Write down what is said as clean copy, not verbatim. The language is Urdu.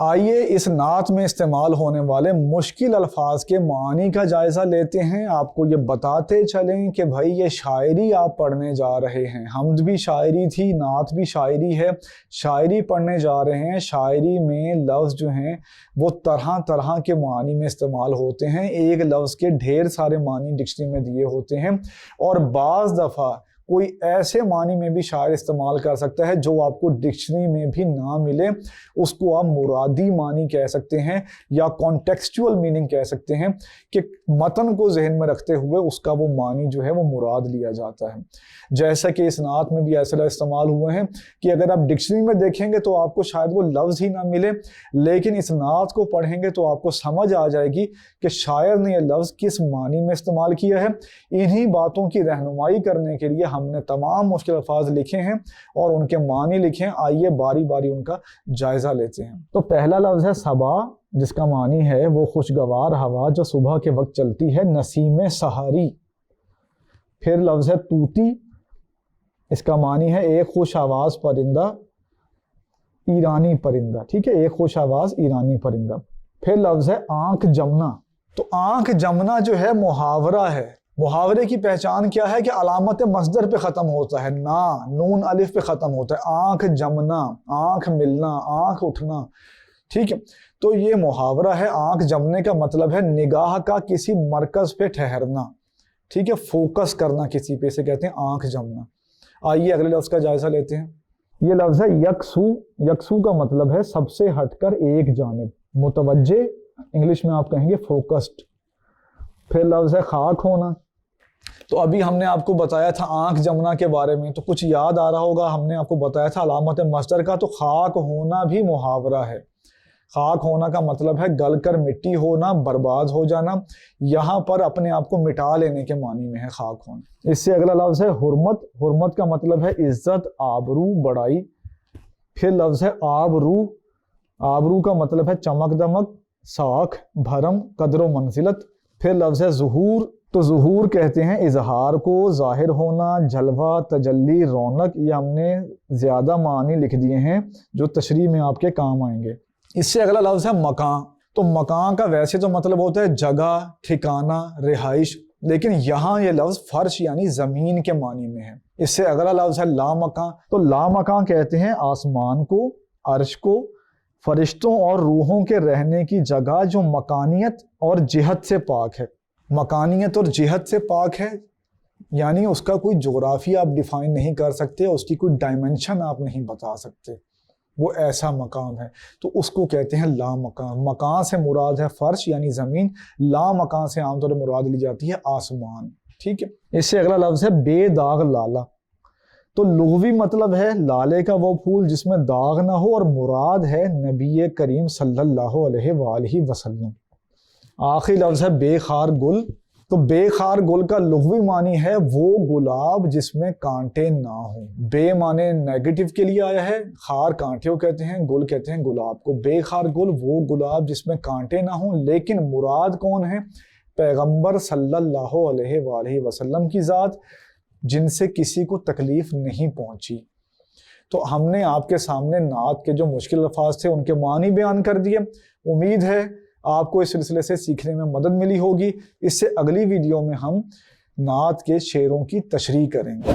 آئیے اس نعت میں استعمال ہونے والے مشکل الفاظ کے معنی کا جائزہ لیتے ہیں۔ آپ کو یہ بتاتے چلیں کہ بھائی یہ شاعری آپ پڑھنے جا رہے ہیں، حمد بھی شاعری تھی، نعت بھی شاعری ہے، شاعری پڑھنے جا رہے ہیں۔ شاعری میں لفظ جو ہیں وہ طرح طرح کے معنی میں استعمال ہوتے ہیں، ایک لفظ کے ڈھیر سارے معنی ڈکشنری میں دیے ہوتے ہیں، اور بعض دفعہ کوئی ایسے معنی میں بھی شاعر استعمال کر سکتا ہے جو آپ کو ڈکشنری میں بھی نہ ملے، اس کو آپ مرادی معنی کہہ سکتے ہیں یا کانٹیکسچول میننگ کہہ سکتے ہیں، کہ متن کو ذہن میں رکھتے ہوئے اس کا وہ معنی جو ہے وہ مراد لیا جاتا ہے۔ جیسا کہ اس نعت میں بھی ایسے لفظ استعمال ہوئے ہیں کہ اگر آپ ڈکشنری میں دیکھیں گے تو آپ کو شاید وہ لفظ ہی نہ ملے، لیکن اس نعت کو پڑھیں گے تو آپ کو سمجھ آ جائے گی کہ شاعر نے یہ لفظ کس معنی میں استعمال کیا ہے۔ انہی باتوں کی رہنمائی کرنے کے لیے ہم نے تمام مشکل الفاظ لکھے ہیں اور ان کے معنی لکھے ہیں۔ آئیے باری باری ان کا جائزہ لیتے ہیں۔ تو پہلا لفظ ہے صبا، جس کا معنی ہے وہ خوشگوار ہوا جو صبح کے وقت چلتی ہے، نسیم سحری۔ پھر لفظ ہے طوطی، اس کا معنی ہے ایک خوش آواز پرندہ، ایرانی پرندہ، ٹھیک ہے، ایک خوش آواز ایرانی پرندہ۔ پھر لفظ ہے آنکھ جمنا۔ تو آنکھ جمنا جو ہے محاورہ ہے۔ محاورے کی پہچان کیا ہے کہ علامت مصدر پہ ختم ہوتا ہے، نون الف پہ ختم ہوتا ہے۔ آنکھ جمنا، آنکھ ملنا، آنکھ اٹھنا، ٹھیک ہے۔ تو یہ محاورہ ہے۔ آنکھ جمنے کا مطلب ہے نگاہ کا کسی مرکز پہ ٹھہرنا، ٹھیک ہے، فوکس کرنا کسی پہ، سے کہتے ہیں آنکھ جمنا۔ آئیے اگلے لفظ کا جائزہ لیتے ہیں۔ یہ لفظ ہے یکسو۔ یکسو کا مطلب ہے سب سے ہٹ کر ایک جانب، متوجہ، انگلش میں آپ کہیں گے فوکسڈ۔ پھر لفظ ہے خاک ہونا۔ تو ابھی ہم نے آپ کو بتایا تھا آنکھ جمنا کے بارے میں، تو کچھ یاد آ رہا ہوگا، ہم نے آپ کو بتایا تھا علامت مصدر کا، تو خاک ہونا بھی محاورہ ہے۔ خاک ہونا کا مطلب ہے گل کر مٹی ہونا، برباد ہو جانا، یہاں پر اپنے آپ کو مٹا لینے کے معنی میں ہے خاک ہونا۔ اس سے اگلا لفظ ہے حرمت۔ حرمت کا مطلب ہے عزت، آبرو، بڑائی۔ پھر لفظ ہے آبرو۔ آبرو کا مطلب ہے چمک دمک، ساکھ، بھرم، قدر و منزلت۔ پھر لفظ ہے ظہور۔ تو ظہور کہتے ہیں اظہار کو، ظاہر ہونا، جلوہ، تجلی، رونق۔ یہ ہم نے زیادہ معنی لکھ دیے ہیں جو تشریح میں آپ کے کام آئیں گے۔ اس سے اگلا لفظ ہے مکان۔ تو مکان کا ویسے تو مطلب ہوتا ہے جگہ، ٹھکانہ، رہائش، لیکن یہاں یہ لفظ فرش یعنی زمین کے معنی میں ہے۔ اس سے اگلا لفظ ہے لامکان۔ تو لامکان کہتے ہیں آسمان کو، عرش کو، فرشتوں اور روحوں کے رہنے کی جگہ جو مکانیت اور جہت سے پاک ہے۔ مکانیت اور جہت سے پاک ہے یعنی اس کا کوئی جغرافیہ آپ ڈیفائن نہیں کر سکتے، اس کی کوئی ڈائمنشن آپ نہیں بتا سکتے، وہ ایسا مقام ہے، تو اس کو کہتے ہیں لامکان۔ مکان سے مراد ہے فرش یعنی زمین، لامکان سے عام طور پر مراد لی جاتی ہے آسمان، ٹھیک ہے۔ اس سے اگلا لفظ ہے بے داغ لالا۔ تو لغوی مطلب ہے لالے کا وہ پھول جس میں داغ نہ ہو، اور مراد ہے نبی کریم صلی اللہ علیہ وآلہ وسلم۔ آخری لفظ ہے بے خار گل۔ تو بے خار گل کا لغوی معنی ہے وہ گلاب جس میں کانٹے نہ ہوں۔ بے معنی نیگیٹو کے لیے آیا ہے، خار کانٹے کو کہتے ہیں، گل کہتے ہیں گلاب کو۔ بے خار گل وہ گلاب جس میں کانٹے نہ ہوں، لیکن مراد کون ہے؟ پیغمبر صلی اللہ علیہ وآلہ وسلم کی ذات، جن سے کسی کو تکلیف نہیں پہنچی۔ تو ہم نے آپ کے سامنے نعت کے جو مشکل الفاظ تھے ان کے معنی بیان کر دیے۔ امید ہے آپ کو اس سلسلے سے سیکھنے میں مدد ملی ہوگی۔ اس سے اگلی ویڈیو میں ہم نعت کے شعروں کی تشریح کریں گے۔